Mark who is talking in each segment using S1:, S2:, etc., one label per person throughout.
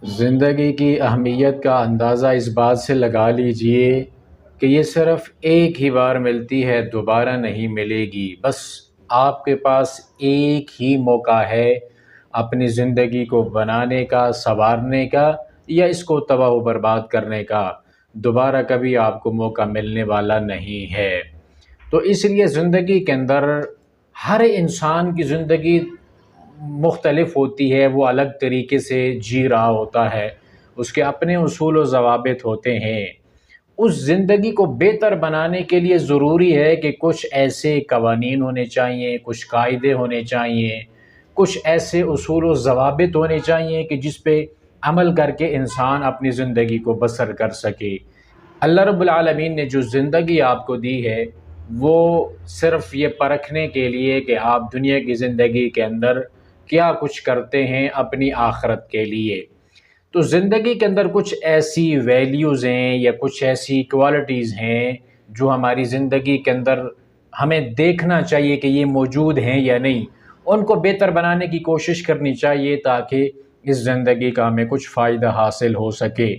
S1: زندگی کی اہمیت کا اندازہ اس بات سے لگا لیجئے کہ یہ صرف ایک ہی بار ملتی ہے، دوبارہ نہیں ملے گی۔ بس آپ کے پاس ایک ہی موقع ہے اپنی زندگی کو بنانے کا، سنوارنے کا، یا اس کو تباہ و برباد کرنے کا۔ دوبارہ کبھی آپ کو موقع ملنے والا نہیں ہے۔ تو اس لیے زندگی کے اندر ہر انسان کی زندگی مختلف ہوتی ہے، وہ الگ طریقے سے جی رہا ہوتا ہے، اس کے اپنے اصول و ضوابط ہوتے ہیں۔ اس زندگی کو بہتر بنانے کے لیے ضروری ہے کہ کچھ ایسے قوانین ہونے چاہیے، کچھ قاعدے ہونے چاہیے، کچھ ایسے اصول و ضوابط ہونے چاہیے کہ جس پہ عمل کر کے انسان اپنی زندگی کو بسر کر سکے۔ اللہ رب العالمین نے جو زندگی آپ کو دی ہے وہ صرف یہ پرکھنے کے لیے کہ آپ دنیا کی زندگی کے اندر کیا کچھ کرتے ہیں اپنی آخرت کے لیے۔ تو زندگی کے اندر کچھ ایسی ویلیوز ہیں یا کچھ ایسی کوالٹیز ہیں جو ہماری زندگی کے اندر ہمیں دیکھنا چاہیے کہ یہ موجود ہیں یا نہیں، ان کو بہتر بنانے کی کوشش کرنی چاہیے تاکہ اس زندگی کا ہمیں کچھ فائدہ حاصل ہو سکے۔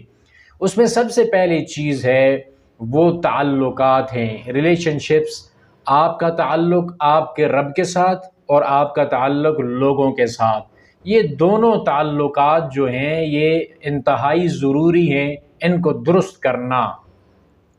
S1: اس میں سب سے پہلی چیز ہے وہ تعلقات ہیں، ریلیشن شپس۔ آپ کا تعلق آپ کے رب کے ساتھ اور آپ کا تعلق لوگوں کے ساتھ، یہ دونوں تعلقات جو ہیں یہ انتہائی ضروری ہیں، ان کو درست کرنا۔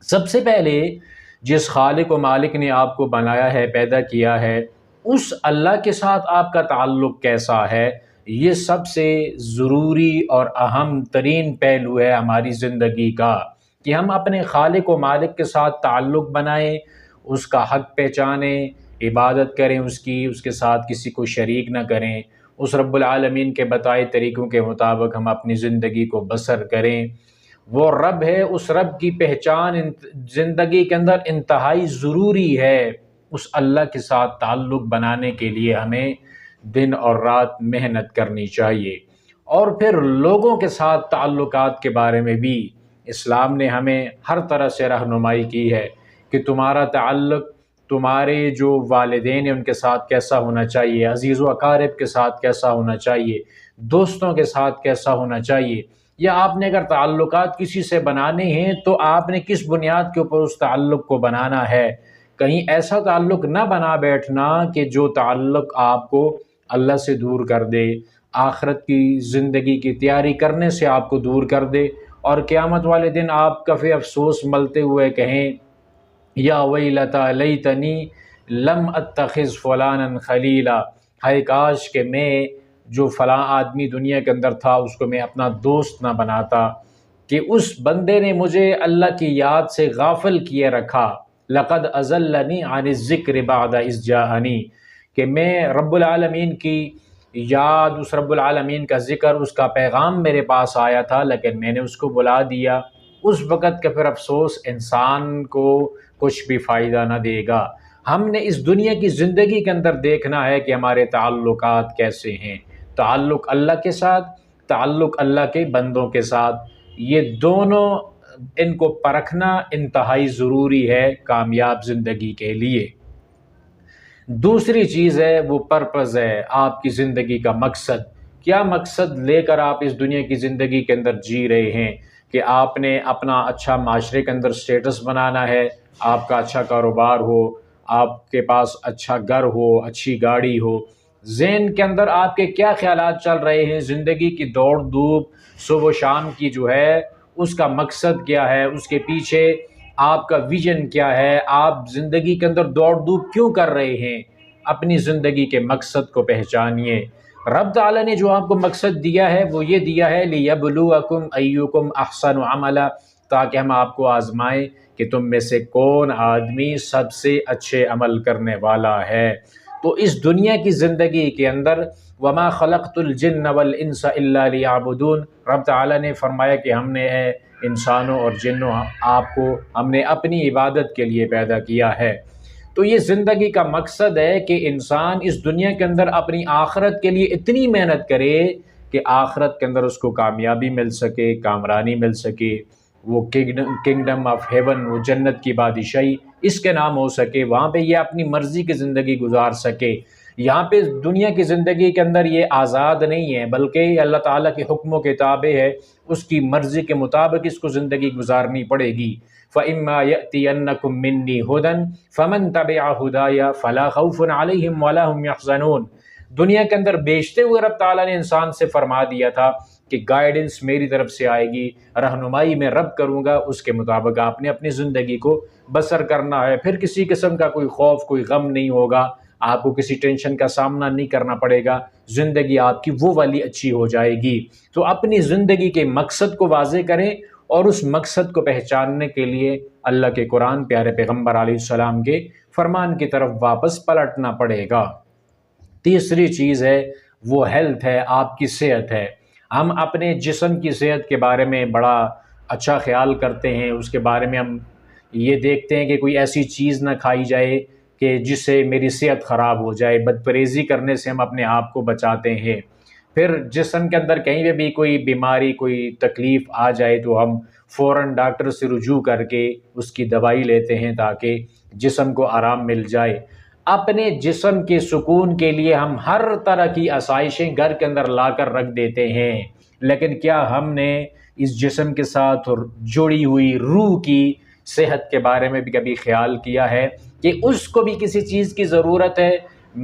S1: سب سے پہلے جس خالق و مالک نے آپ کو بنایا ہے، پیدا کیا ہے، اس اللہ کے ساتھ آپ کا تعلق کیسا ہے، یہ سب سے ضروری اور اہم ترین پہلو ہے ہماری زندگی کا، کہ ہم اپنے خالق و مالک کے ساتھ تعلق بنائیں، اس کا حق پہچانیں، عبادت کریں اس کی، اس کے ساتھ کسی کو شریک نہ کریں، اس رب العالمین کے بتائے طریقوں کے مطابق ہم اپنی زندگی کو بسر کریں۔ وہ رب ہے، اس رب کی پہچان زندگی کے اندر انتہائی ضروری ہے۔ اس اللہ کے ساتھ تعلق بنانے کے لیے ہمیں دن اور رات محنت کرنی چاہیے۔ اور پھر لوگوں کے ساتھ تعلقات کے بارے میں بھی اسلام نے ہمیں ہر طرح سے رہنمائی کی ہے کہ تمہارا تعلق تمہارے جو والدین ہیں ان کے ساتھ کیسا ہونا چاہیے، عزیز و اقارب کے ساتھ کیسا ہونا چاہیے، دوستوں کے ساتھ کیسا ہونا چاہیے، یا آپ نے اگر تعلقات کسی سے بنانے ہیں تو آپ نے کس بنیاد کے اوپر اس تعلق کو بنانا ہے۔ کہیں ایسا تعلق نہ بنا بیٹھنا کہ جو تعلق آپ کو اللہ سے دور کر دے، آخرت کی زندگی کی تیاری کرنے سے آپ کو دور کر دے، اور قیامت والے دن آپ کفِ افسوس ملتے ہوئے کہیں یا ویلتا لیتنی لم اتخذ فلانا خلیلا، ہائے کاش کہ میں جو فلاں آدمی دنیا کے اندر تھا اس کو میں اپنا دوست نہ بناتا، کہ اس بندے نے مجھے اللہ کی یاد سے غافل کیے رکھا۔ لقد اضلنی عن الذکر بعد اذ جاءنی، کہ میں رب العالمین کی یاد، اس رب العالمین کا ذکر، اس کا پیغام میرے پاس آیا تھا لیکن میں نے اس کو بلا دیا۔ اس وقت کا پھر افسوس انسان کو کچھ بھی فائدہ نہ دے گا۔ ہم نے اس دنیا کی زندگی کے اندر دیکھنا ہے کہ ہمارے تعلقات کیسے ہیں، تعلق اللہ کے ساتھ، تعلق اللہ کے بندوں کے ساتھ، یہ دونوں ان کو پرکھنا انتہائی ضروری ہے کامیاب زندگی کے لیے۔ دوسری چیز ہے وہ پرپز ہے، آپ کی زندگی کا مقصد۔ کیا مقصد لے کر آپ اس دنیا کی زندگی کے اندر جی رہے ہیں؟ کہ آپ نے اپنا اچھا معاشرے کے اندر سٹیٹس بنانا ہے، آپ کا اچھا کاروبار ہو، آپ کے پاس اچھا گھر ہو، اچھی گاڑی ہو، ذہن کے اندر آپ کے کیا خیالات چل رہے ہیں؟ زندگی کی دوڑ دھوپ صبح و شام کی جو ہے اس کا مقصد کیا ہے، اس کے پیچھے آپ کا ویژن کیا ہے، آپ زندگی کے اندر دوڑ دھوپ کیوں کر رہے ہیں؟ اپنی زندگی کے مقصد کو پہچانیے۔ رب تعالیٰ نے جو آپ کو مقصد دیا ہے وہ یہ دیا ہے لِيَبْلُوَكُمْ أَيُّكُمْ أَحْسَنُ عَمَلًا، تاکہ ہم آپ کو آزمائیں کہ تم میں سے کون آدمی سب سے اچھے عمل کرنے والا ہے۔ تو اس دنیا کی زندگی کے اندر وَمَا خَلَقْتُ الْجِنَّ وَالْإِنسَ إِلَّا لِيَعْبُدُونَ، رب تعالیٰ نے فرمایا کہ ہم نے انسانوں اور جنوں آپ کو ہم نے اپنی عبادت کے لیے پیدا کیا ہے۔ تو یہ زندگی کا مقصد ہے کہ انسان اس دنیا کے اندر اپنی آخرت کے لیے اتنی محنت کرے کہ آخرت کے اندر اس کو کامیابی مل سکے، کامرانی مل سکے، وہ کنگڈم آف ہیون، وہ جنت کی بادشاہی اس کے نام ہو سکے، وہاں پہ یہ اپنی مرضی کی زندگی گزار سکے۔ یہاں پہ دنیا کی زندگی کے اندر یہ آزاد نہیں ہے، بلکہ یہ اللہ تعالیٰ کے حکموں کے تابع ہے، اس کی مرضی کے مطابق اس کو زندگی گزارنی پڑے گی۔ فَإِمَّا يَأْتِيَنَّكُم مِّنِّي هُدًى فَمَن تَبِعَ هُدَايَ فَلَا خَوْفٌ عَلَيْهِمْ وَلَا هُمْ يَحْزَنُونَ۔ دنیا کے اندر بیچتے ہوئے رب تعالیٰ نے انسان سے فرما دیا تھا کہ گائیڈنس میری طرف سے آئے گی، رہنمائی میں رب کروں گا، اس کے مطابق آپ نے اپنی زندگی کو بسر کرنا ہے، پھر کسی قسم کا کوئی خوف، کوئی غم نہیں ہوگا، آپ کو کسی ٹینشن کا سامنا نہیں کرنا پڑے گا، زندگی آپ کی وہ والی اچھی ہو جائے گی۔ تو اپنی زندگی کے مقصد کو واضح کریں، اور اس مقصد کو پہچاننے کے لیے اللہ کے قرآن، پیارے پیغمبر علیہ السلام کے فرمان کی طرف واپس پلٹنا پڑے گا۔ تیسری چیز ہے وہ ہیلتھ ہے، آپ کی صحت ہے۔ ہم اپنے جسم کی صحت کے بارے میں بڑا اچھا خیال کرتے ہیں، اس کے بارے میں ہم یہ دیکھتے ہیں کہ کوئی ایسی چیز نہ کھائی جائے کہ جس سے میری صحت خراب ہو جائے، بدپریزی کرنے سے ہم اپنے آپ کو بچاتے ہیں۔ پھر جسم کے اندر کہیں پہ بھی کوئی بیماری، کوئی تکلیف آ جائے تو ہم فوراً ڈاکٹر سے رجوع کر کے اس کی دوائی لیتے ہیں تاکہ جسم کو آرام مل جائے۔ اپنے جسم کے سکون کے لیے ہم ہر طرح کی آسائشیں گھر کے اندر لا کر رکھ دیتے ہیں، لیکن کیا ہم نے اس جسم کے ساتھ جڑی ہوئی روح کی صحت کے بارے میں بھی کبھی خیال کیا ہے کہ اس کو بھی کسی چیز کی ضرورت ہے؟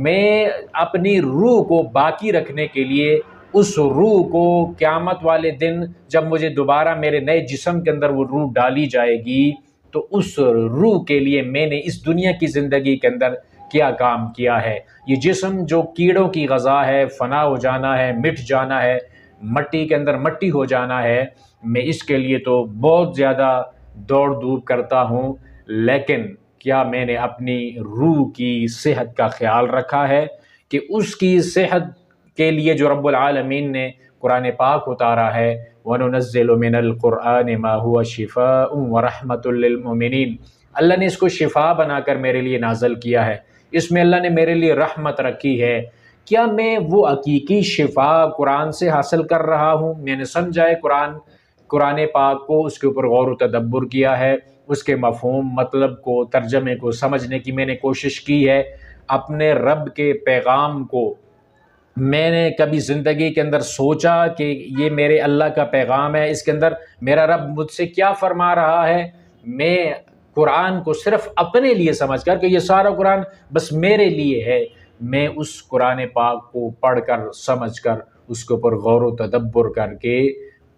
S1: میں اپنی روح کو باقی رکھنے کے لیے، اس روح کو قیامت والے دن جب مجھے دوبارہ میرے نئے جسم کے اندر وہ روح ڈالی جائے گی، تو اس روح کے لیے میں نے اس دنیا کی زندگی کے اندر کیا کام کیا ہے؟ یہ جسم جو کیڑوں کی غذا ہے، فنا ہو جانا ہے، مٹ جانا ہے، مٹی کے اندر مٹی ہو جانا ہے، میں اس کے لیے تو بہت زیادہ دوڑ دھوپ کرتا ہوں، لیکن کیا میں نے اپنی روح کی صحت کا خیال رکھا ہے کہ اس کی صحت کے لیے جو رب العالمین نے قرآن پاک اتارا ہے، وَنُنَزِّلُ مِنَ الْقُرْآنِ مَا هُوَ شِفَاءٌ وَرَحْمَةٌ لِّلْمُؤْمِنِينَ۔ اللہ نے اس کو شفا بنا کر میرے لیے نازل کیا ہے، اس میں اللہ نے میرے لیے رحمت رکھی ہے۔ کیا میں وہ حقیقی شفا قرآن سے حاصل کر رہا ہوں؟ میں نے سمجھا ہے قرآن پاک کو، اس کے اوپر غور و تدبر کیا ہے، اس کے مفہوم، مطلب کو، ترجمے کو سمجھنے کی میں نے کوشش کی ہے۔ اپنے رب کے پیغام کو میں نے کبھی زندگی کے اندر سوچا کہ یہ میرے اللہ کا پیغام ہے، اس کے اندر میرا رب مجھ سے کیا فرما رہا ہے؟ میں قرآن کو صرف اپنے لیے سمجھ کر کہ یہ سارا قرآن بس میرے لیے ہے، میں اس قرآن پاک کو پڑھ کر، سمجھ کر، اس کے اوپر غور و تدبر کر کے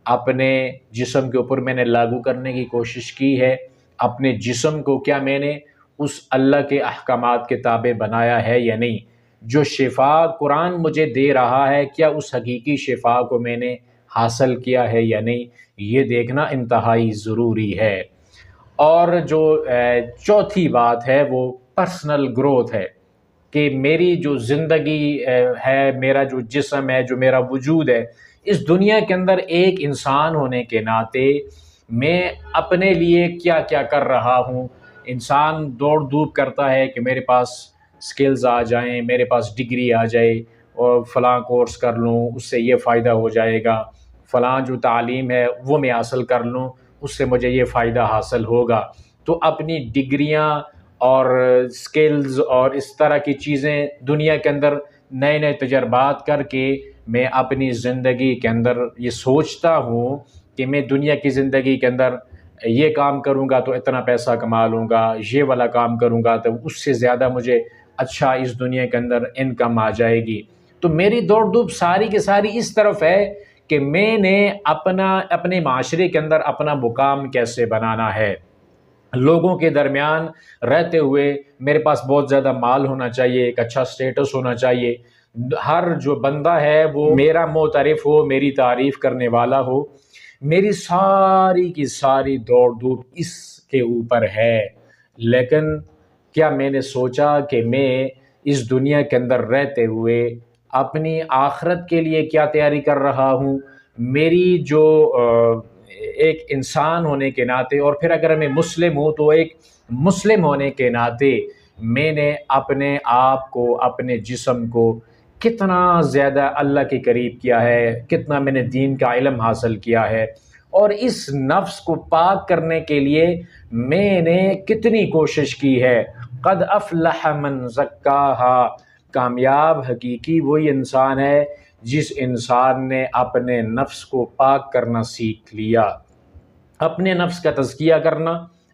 S1: اپنے جسم کے اوپر میں نے لاگو کرنے کی کوشش کی ہے۔ اپنے جسم کو کیا میں نے اس اللہ کے احکامات کے تابع بنایا ہے یا نہیں؟ جو شفا قرآن مجھے دے رہا ہے، کیا اس حقیقی شفا کو میں نے حاصل کیا ہے یا نہیں؟ یہ دیکھنا انتہائی ضروری ہے۔ اور جو چوتھی بات ہے وہ پرسنل گروتھ ہے، کہ میری جو زندگی ہے، میرا جو جسم ہے، جو میرا وجود ہے، اس دنیا کے اندر ایک انسان ہونے کے ناطے میں اپنے لیے کیا کیا کر رہا ہوں؟ انسان دوڑ دھوپ کرتا ہے کہ میرے پاس سکلز آ جائیں، میرے پاس ڈگری آ جائے، اور فلاں کورس کر لوں، اس سے یہ فائدہ ہو جائے گا، فلاں جو تعلیم ہے وہ میں حاصل کر لوں، اس سے مجھے یہ فائدہ حاصل ہوگا۔ تو اپنی ڈگریاں اور سکلز اور اس طرح کی چیزیں دنیا کے اندر نئے نئے تجربات کر کے میں اپنی زندگی کے اندر یہ سوچتا ہوں کہ میں دنیا کی زندگی کے اندر یہ کام کروں گا تو اتنا پیسہ کما لوں گا، یہ والا کام کروں گا تو اس سے زیادہ مجھے اچھا اس دنیا کے اندر انکم آ جائے گی۔ تو میری دوڑ دھوپ ساری کی ساری اس طرف ہے کہ میں نے اپنے معاشرے کے اندر اپنا مقام کیسے بنانا ہے، لوگوں کے درمیان رہتے ہوئے میرے پاس بہت زیادہ مال ہونا چاہیے، ایک اچھا سٹیٹس ہونا چاہیے، ہر جو بندہ ہے وہ میرا معترف ہو، میری تعریف کرنے والا ہو۔ میری ساری کی ساری دوڑ دھوپ اس کے اوپر ہے، لیکن کیا میں نے سوچا کہ میں اس دنیا کے اندر رہتے ہوئے اپنی آخرت کے لیے کیا تیاری کر رہا ہوں؟ میری جو ایک انسان ہونے کے ناطے، اور پھر اگر میں مسلم ہوں تو ایک مسلم ہونے کے ناطے میں نے اپنے آپ کو، اپنے جسم کو کتنا زیادہ اللہ کے قریب کیا ہے، کتنا میں نے دین کا علم حاصل کیا ہے، اور اس نفس کو پاک کرنے کے لیے میں نے کتنی کوشش کی ہے۔ قد افلح من زکاہا، کامیاب حقیقی وہی انسان ہے جس انسان نے اپنے نفس کو پاک کرنا سیکھ لیا۔ اپنے نفس کا تزکیہ کرنا،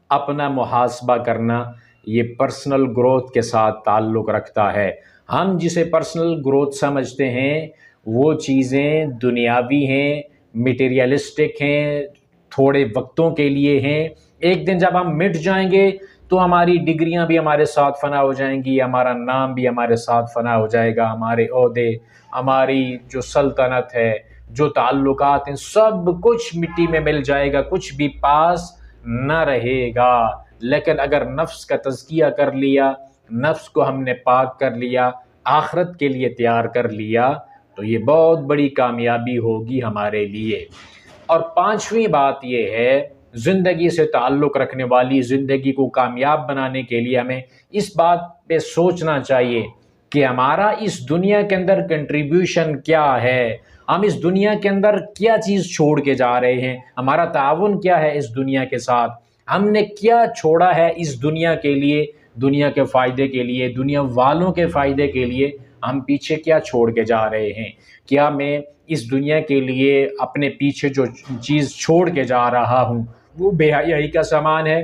S1: اپنا محاسبہ کرنا، یہ پرسنل گروتھ کے ساتھ تعلق رکھتا ہے۔ ہم جسے پرسنل گروتھ سمجھتے ہیں وہ چیزیں دنیاوی ہیں، میٹیریلسٹک ہیں، تھوڑے وقتوں کے لیے ہیں۔ ایک دن جب ہم مٹ جائیں گے تو ہماری ڈگریاں بھی ہمارے ساتھ فنا ہو جائیں گی، ہمارا نام بھی ہمارے ساتھ فنا ہو جائے گا، ہمارے عہدے، ہماری جو سلطنت ہے، جو تعلقات ہیں، سب کچھ مٹی میں مل جائے گا، کچھ بھی پاس نہ رہے گا۔ لیکن اگر نفس کا تزکیہ کر لیا، نفس کو ہم نے پاک کر لیا، آخرت کے لیے تیار کر لیا، تو یہ بہت بڑی کامیابی ہوگی ہمارے لیے۔ اور پانچویں بات یہ ہے، زندگی سے تعلق رکھنے والی، زندگی کو کامیاب بنانے کے لیے ہمیں اس بات پہ سوچنا چاہیے کہ ہمارا اس دنیا کے اندر کنٹریبیوشن کیا ہے، ہم اس دنیا کے اندر کیا چیز چھوڑ کے جا رہے ہیں، ہمارا تعاون کیا ہے اس دنیا کے ساتھ، ہم نے کیا چھوڑا ہے اس دنیا کے لیے، دنیا کے فائدے کے لیے، دنیا والوں کے فائدے کے لیے ہم پیچھے کیا چھوڑ کے جا رہے ہیں۔ کیا میں اس دنیا کے لیے اپنے پیچھے جو چیز چھوڑ کے جا رہا ہوں وہ بے حیائی کا سامان ہے،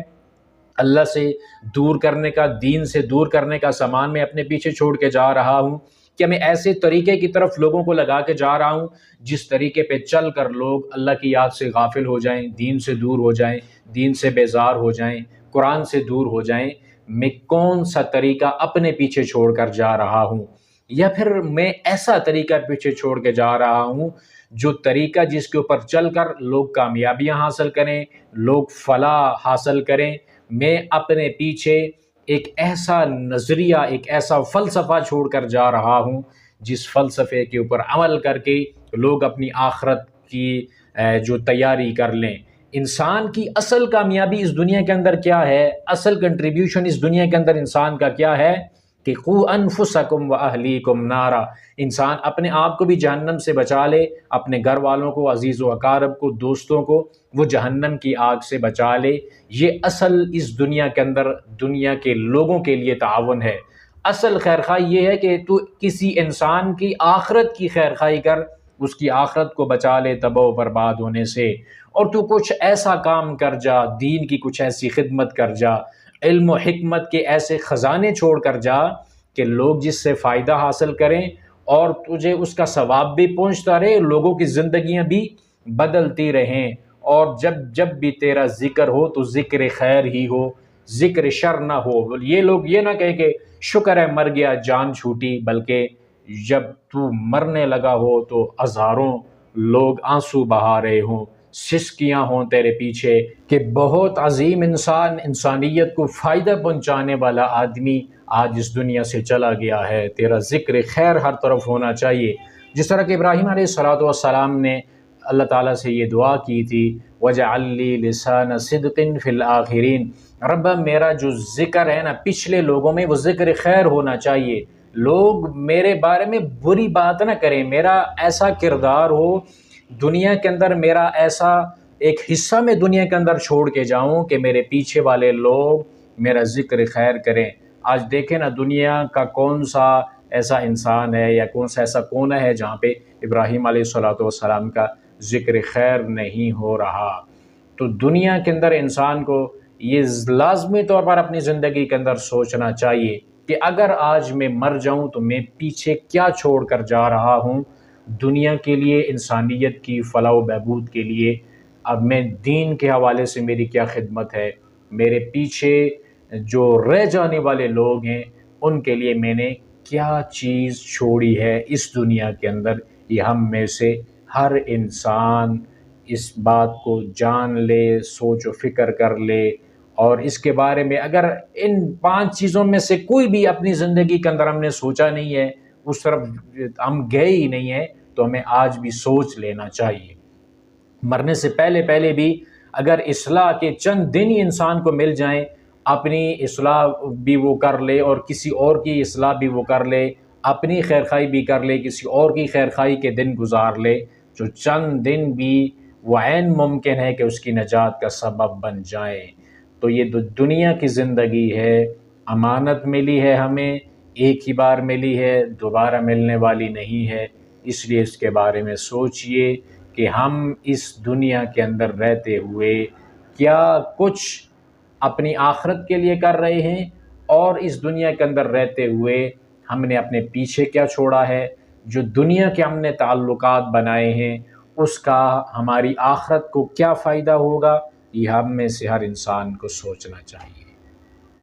S1: اللہ سے دور کرنے کا، دین سے دور کرنے کا سامان میں اپنے پیچھے چھوڑ کے جا رہا ہوں؟ کہ میں ایسے طریقے کی طرف لوگوں کو لگا کے جا رہا ہوں جس طریقے پہ چل کر لوگ اللہ کی یاد سے غافل ہو جائیں، دین سے دور ہو جائیں، دین سے بیزار ہو جائیں، قرآن سے دور ہو جائیں؟ میں کون سا طریقہ اپنے پیچھے چھوڑ کر جا رہا ہوں؟ یا پھر میں ایسا طریقہ پیچھے چھوڑ کے جا رہا ہوں جو طریقہ جس کے اوپر چل کر لوگ کامیابیاں حاصل کریں، لوگ فلاح حاصل کریں؟ میں اپنے پیچھے ایک ایسا نظریہ، ایک ایسا فلسفہ چھوڑ کر جا رہا ہوں جس فلسفے کے اوپر عمل کر کے لوگ اپنی آخرت کی جو تیاری کر لیں۔ انسان کی اصل کامیابی اس دنیا کے اندر کیا ہے؟ اصل کنٹریبیوشن اس دنیا کے اندر انسان کا کیا ہے؟ کہ قوا انفسکم واہلیکم نارا، انسان اپنے آپ کو بھی جہنم سے بچا لے، اپنے گھر والوں کو، عزیز و اقارب کو، دوستوں کو وہ جہنم کی آگ سے بچا لے۔ یہ اصل اس دنیا کے اندر دنیا کے لوگوں کے لیے تعاون ہے۔ اصل خیرخواہی یہ ہے کہ تو کسی انسان کی آخرت کی خیرخواہی کر، اس کی آخرت کو بچا لے تباہ و برباد ہونے سے، اور تو کچھ ایسا کام کر جا، دین کی کچھ ایسی خدمت کر جا، علم و حکمت کے ایسے خزانے چھوڑ کر جا کہ لوگ جس سے فائدہ حاصل کریں اور تجھے اس کا ثواب بھی پہنچتا رہے، لوگوں کی زندگیاں بھی بدلتی رہیں، اور جب بھی تیرا ذکر ہو تو ذکر خیر ہی ہو، ذکر شر نہ ہو۔ یہ لوگ یہ نہ کہیں کہ شکر ہے مر گیا، جان چھوٹی، بلکہ جب تو مرنے لگا ہو تو ہزاروں لوگ آنسو بہا رہے ہوں، سسکیاں ہوں تیرے پیچھے کہ بہت عظیم انسان، انسانیت کو فائدہ پہنچانے والا آدمی آج اس دنیا سے چلا گیا ہے۔ تیرا ذکر خیر ہر طرف ہونا چاہیے۔ جس طرح کہ ابراہیم علیہ السلام نے اللہ تعالیٰ سے یہ دعا کی تھی، وَجَعَلْ لِي لِسَانَ صِدْقٍ فِي الْآخِرِينَ، رب میرا جو ذکر ہے نا پچھلے لوگوں میں وہ ذکر خیر ہونا چاہیے، لوگ میرے بارے میں بری بات نہ کریں، میرا ایسا کردار ہو دنیا کے اندر، میرا ایسا ایک حصہ میں دنیا کے اندر چھوڑ کے جاؤں کہ میرے پیچھے والے لوگ میرا ذکر خیر کریں۔ آج دیکھیں نا دنیا کا کون سا ایسا انسان ہے یا کون سا ایسا کونا ہے جہاں پہ ابراہیم علیہ السلام کا ذکر خیر نہیں ہو رہا۔ تو دنیا کے اندر انسان کو یہ لازمی طور پر اپنی زندگی کے اندر سوچنا چاہیے کہ اگر آج میں مر جاؤں تو میں پیچھے کیا چھوڑ کر جا رہا ہوں دنیا کے لیے، انسانیت کی فلاح و بہبود کے لیے۔ اب میں دین کے حوالے سے میری کیا خدمت ہے، میرے پیچھے جو رہ جانے والے لوگ ہیں ان کے لیے میں نے کیا چیز چھوڑی ہے اس دنیا کے اندر۔ یہ ہم میں سے ہر انسان اس بات کو جان لے، سوچ و فکر کر لے، اور اس کے بارے میں اگر ان 5 چیزوں میں سے کوئی بھی اپنی زندگی کے اندر ہم نے سوچا نہیں ہے، اس طرف ہم گئے ہی نہیں ہیں، تو ہمیں آج بھی سوچ لینا چاہیے۔ مرنے سے پہلے بھی اگر اصلاح کے چند دن ہی انسان کو مل جائیں، اپنی اصلاح بھی وہ کر لے اور کسی اور کی اصلاح بھی وہ کر لے، اپنی خیرخواہی بھی کر لے، کسی اور کی خیرخواہی کے دن گزار لے، جو چند دن بھی وہ عین ممکن ہے کہ اس کی نجات کا سبب بن جائیں۔ تو یہ دنیا کی زندگی ہے، امانت ملی ہے ہمیں، ایک ہی بار ملی ہے، دوبارہ ملنے والی نہیں ہے، اس لیے اس کے بارے میں سوچئے کہ ہم اس دنیا کے اندر رہتے ہوئے کیا کچھ اپنی آخرت کے لیے کر رہے ہیں، اور اس دنیا کے اندر رہتے ہوئے ہم نے اپنے پیچھے کیا چھوڑا ہے، جو دنیا کے ہم نے تعلقات بنائے ہیں اس کا ہماری آخرت کو کیا فائدہ ہوگا، یہ ہم میں سے ہر انسان کو سوچنا چاہیے۔